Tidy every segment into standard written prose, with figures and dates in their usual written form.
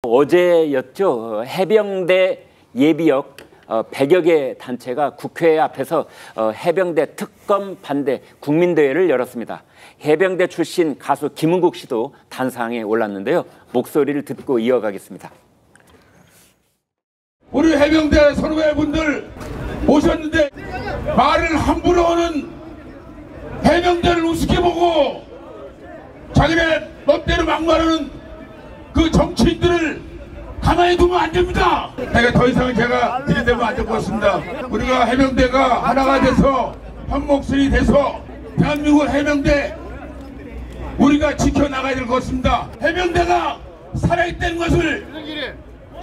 어제였죠. 해병대 예비역 100여 개 단체가 국회 앞에서 해병대 특검 반대 국민대회를 열었습니다. 해병대 출신 가수 김은국 씨도 단상에 올랐는데요. 목소리를 듣고 이어가겠습니다. 우리 해병대 선후배분들 오셨는데 말을 함부로 하는 해병대를 우습게 보고 자기네 멋대로 막말하는 그 정치인들을 가만히 두면 안 됩니다. 더 이상은 제가 들이대면 안 될 것 같습니다. 우리가 해병대가 하나가 돼서 한 목소리 돼서 대한민국 해병대 우리가 지켜나가야 될 것 같습니다. 해병대가 살아있다는 것을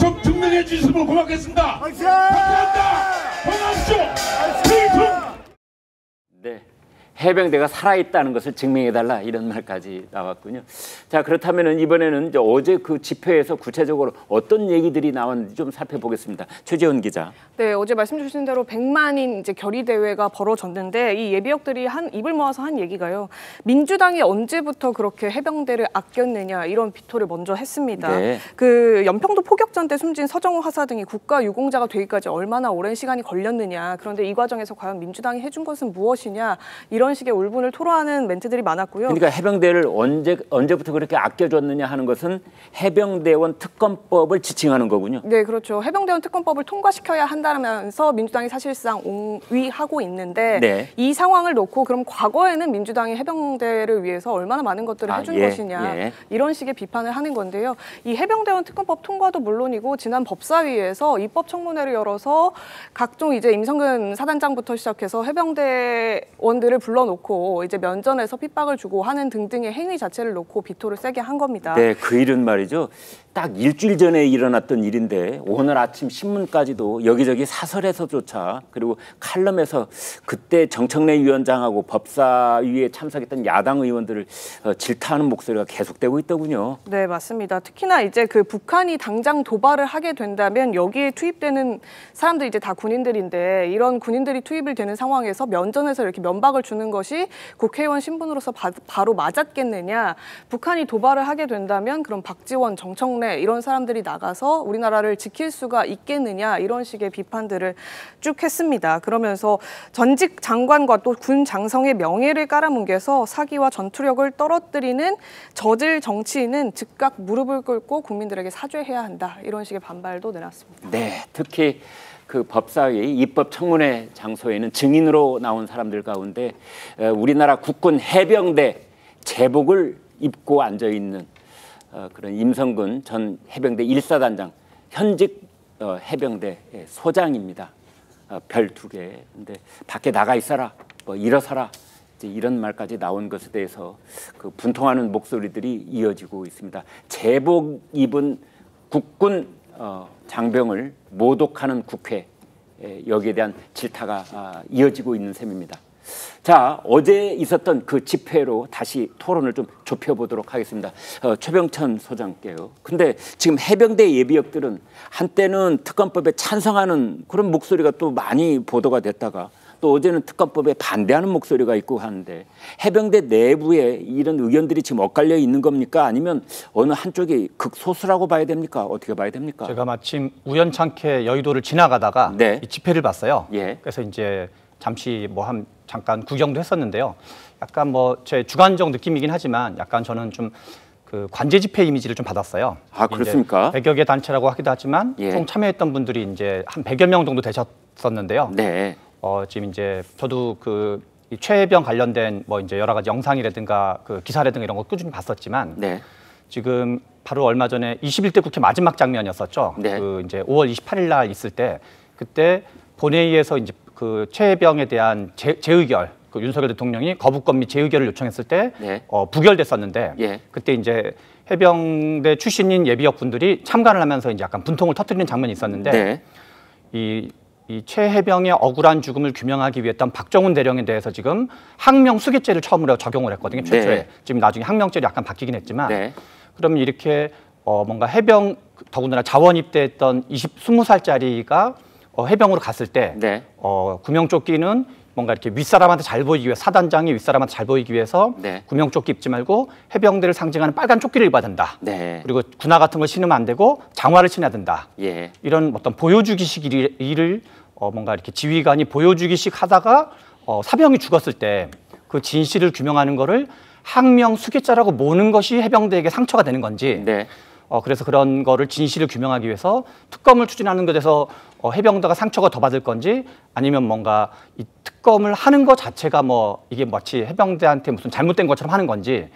좀 증명해 주시면 고맙겠습니다. 감사합니다. 건강하십시오. 네. 해병대가 살아있다는 것을 증명해달라 이런 말까지 나왔군요. 자, 그렇다면 이번에는 어제 그 집회에서 구체적으로 어떤 얘기들이 나왔는지 좀 살펴보겠습니다. 최재원 기자. 네, 어제 말씀 주신 대로 100만인 이제 결의 대회가 벌어졌는데 이 예비역들이 입을 모아서 한 얘기가요. 민주당이 언제부터 그렇게 해병대를 아꼈느냐 이런 비토를 먼저 했습니다. 네. 그 연평도 포격전 때 숨진 서정호 하사 등이 국가 유공자가 되기까지 얼마나 오랜 시간이 걸렸느냐. 그런데 이 과정에서 과연 민주당이 해준 것은 무엇이냐 이런 식의 울분을 토로하는 멘트들이 많았고요. 그러니까 해병대를 언제부터 그렇게 아껴줬느냐 하는 것은 해병대원 특검법을 지칭하는 거군요. 네, 그렇죠. 해병대원 특검법을 통과시켜야 한다면서 민주당이 사실상 옹위하고 있는데 네. 이 상황을 놓고 그럼 과거에는 민주당이 해병대를 위해서 얼마나 많은 것들을 해준 것이냐 이런 식의 비판을 하는 건데요. 이 해병대원 특검법 통과도 물론이고 지난 법사위에서 입법청문회를 열어서 각종 이제 임성근 사단장부터 시작해서 해병대원들을 불러놓고 이제 면전에서 핍박을 주고 하는 등등의 행위 자체를 놓고 비토를 세게 한 겁니다. 네, 그 일은 말이죠. 딱 일주일 전에 일어났던 일인데 오늘 아침 신문까지도 여기저기 사설에서조차 그리고 칼럼에서 그때 정청래 위원장하고 법사위에 참석했던 야당 의원들을 질타하는 목소리가 계속되고 있더군요. 네, 맞습니다. 특히나 이제 그 북한이 당장 도발을 하게 된다면 여기에 투입되는 사람들이 이제 다 군인들인데 이런 군인들이 투입이 되는 상황에서 면전에서 이렇게 면박을 주는 것이 국회의원 신분으로서 바로 맞았겠느냐. 북한이 도발을 하게 된다면 그럼 박지원, 정청래 이런 사람들이 나가서 우리나라를 지킬 수가 있겠느냐 이런 식의 비판들을 쭉 했습니다. 그러면서 전직 장관과 또 군 장성의 명예를 깔아뭉개서 사기와 전투력을 떨어뜨리는 저질 정치인은 즉각 무릎을 꿇고 국민들에게 사죄해야 한다 이런 식의 반발도 내놨습니다. 네, 특히 그 법사위 입법청문회 장소에는 증인으로 나온 사람들 가운데 우리나라 국군 해병대 제복을 입고 앉아있는 그런 임성근 전 해병대 1사단장 현직 해병대 소장입니다. 별 2개. 근데 밖에 나가 있어라, 뭐 일어서라 이제 이런 말까지 나온 것에 대해서 그 분통하는 목소리들이 이어지고 있습니다. 제복 입은 국군 장병을 모독하는 국회 여기에 대한 질타가 이어지고 있는 셈입니다. 자, 어제 있었던 그 집회로 다시 토론을 좀 좁혀보도록 하겠습니다. 최병천 소장께요. 근데 지금 해병대 예비역들은 한때는 특검법에 찬성하는 그런 목소리가 또 많이 보도가 됐다가 또 어제는 특검법에 반대하는 목소리가 있고 하는데 해병대 내부에 이런 의견들이 지금 엇갈려 있는 겁니까? 아니면 어느 한쪽이 극소수라고 봐야 됩니까? 어떻게 봐야 됩니까? 제가 마침 우연찮게 여의도를 지나가다가 네. 이 집회를 봤어요. 예. 그래서 이제 잠시 잠깐 구경도 했었는데요. 약간 제 주관적 느낌이긴 하지만 약간 저는 좀 그 관제 집회 이미지를 좀 받았어요. 아, 그렇습니까? 100여 개 단체라고 하기도 하지만 예. 총 참여했던 분들이 이제 한 100여 명 정도 되셨었는데요. 네. 지금 이제 저도 이 최해병 관련된 이제 여러 가지 영상이라든가 그 기사라든가 이런 거 꾸준히 봤었지만 네. 지금 바로 얼마 전에 21대 국회 마지막 장면이었었죠. 네. 그 이제 5월 28일 날 있을 때 그때 본회의에서 이제 그 최해병에 대한 재의결 그 윤석열 대통령이 거부권 및 재의결을 요청했을 때 네. 부결됐었는데 예. 그때 이제 해병대 출신인 예비역 분들이 참관을 하면서 이제 약간 분통을 터뜨리는 장면이 있었는데 네. 이 최해병의 억울한 죽음을 규명하기 위해 했던 박정훈 대령에 대해서 지금 항명 수괴죄를 처음으로 적용을 했거든요. 최초에. 네. 지금 나중에 항명죄로 약간 바뀌긴 했지만 네. 그러면 이렇게 뭔가 해병 더군다나 자원 입대했던 20살짜리가 해병으로 갔을 때 네. 구명조끼는 뭔가 이렇게 윗사람한테 잘 보이기 위해 사단장이 윗사람한테 잘 보이기 위해서 네. 구명조끼 입지 말고 해병대를 상징하는 빨간 조끼를 입어야 된다. 네. 그리고 군화 같은 걸 신으면 안 되고 장화를 신어야 된다. 예. 이런 어떤 보여주기식 일을 뭔가 이렇게 지휘관이 보여주기식 하다가 사병이 죽었을 때 그 진실을 규명하는 거를 항명 수괴죄라고 모는 것이 해병대에게 상처가 되는 건지 네. 그래서 그런 거를 진실을 규명하기 위해서 특검을 추진하는 것에서 해병대가 상처가 더 받을 건지 아니면 뭔가 이 특검을 하는 것 자체가 뭐 이게 마치 해병대한테 무슨 잘못된 것처럼 하는 건지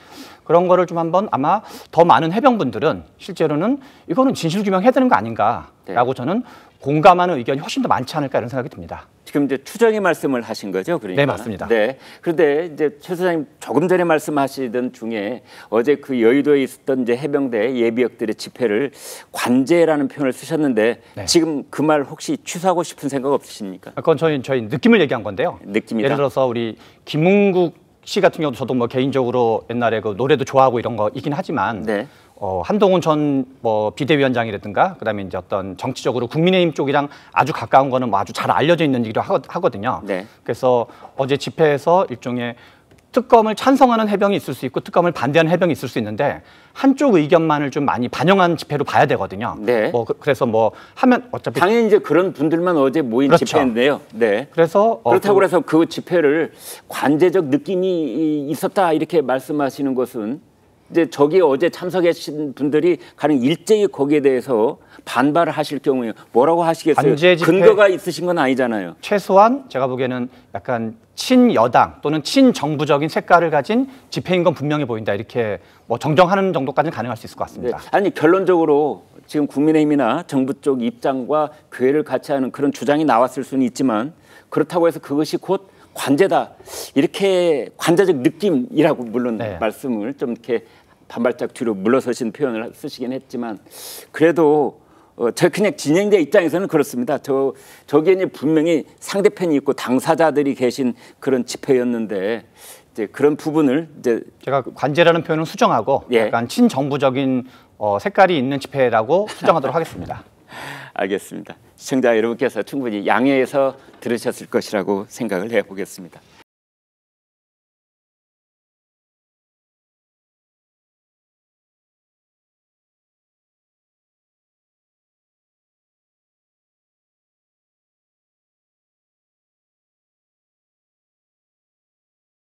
그런 거를 좀 한번 아마 더 많은 해병분들은 실제로는 이거는 진실 규명해야 되는 거 아닌가라고 저는 공감하는 의견이 훨씬 더 많지 않을까 이런 생각이 듭니다. 지금 이제 추정의 말씀을 하신 거죠, 그러니까. 네, 맞습니다. 네. 그런데 이제 최 소장님 조금 전에 말씀하시던 중에 어제 그 여의도에 있었던 이제 해병대 예비역들의 집회를 관제라는 표현을 쓰셨는데 네. 지금 그 말 혹시 취소하고 싶은 생각 없으십니까? 그건 저희 느낌을 얘기한 건데요. 느낌이다. 예를 들어서 우리 김웅국 씨 같은 경우도 저도 뭐 개인적으로 옛날에 그 노래도 좋아하고 이런 거 있긴 하지만 네. 한동훈 전 뭐 비대위원장이라든가 그다음에 이제 어떤 정치적으로 국민의힘 쪽이랑 아주 가까운 거는 뭐 아주 잘 알려져 있는 일이기도 하거든요. 네. 그래서 어제 집회에서 일종의 특검을 찬성하는 해병이 있을 수 있고 특검을 반대하는 해병이 있을 수 있는데 한쪽 의견만을 좀 많이 반영한 집회로 봐야 되거든요. 네. 그래서 뭐 하면 어차피 당연히 이제 그런 분들만 어제 모인 그렇죠. 집회인데요. 네. 그래서 그렇다고 해서 그 집회를 관제적 느낌이 있었다 이렇게 말씀하시는 것은 이제 저기 어제 참석하신 분들이 가령 일제히 거기에 대해서 반발을 하실 경우에 뭐라고 하시겠어요? 관제 집회- 근거가 있으신 건 아니잖아요. 최소한 제가 보기에는 약간 친여당 또는 친정부적인 색깔을 가진 집회인 건 분명해 보인다 이렇게 뭐 정정하는 정도까지는 가능할 수 있을 것 네. 같습니다. 아니 결론적으로 지금 국민의힘이나 정부 쪽 입장과 교회를 같이 하는 그런 주장이 나왔을 수는 있지만 그렇다고 해서 그것이 곧 관제다 이렇게 관제적 느낌이라고 물론 네. 말씀을 좀 이렇게 반발짝 뒤로 물러서신 표현을 쓰시긴 했지만 그래도 저 그냥 진행자 입장에서는 그렇습니다. 저기에 이제 분명히 상대편이 있고 당사자들이 계신 그런 집회였는데 이제 그런 부분을 이제 제가 관제라는 표현은 수정하고 예. 약간 친정부적인 색깔이 있는 집회라고 수정하도록 하겠습니다. 알겠습니다. 시청자 여러분께서 충분히 양해해서 들으셨을 것이라고 생각을 해보겠습니다.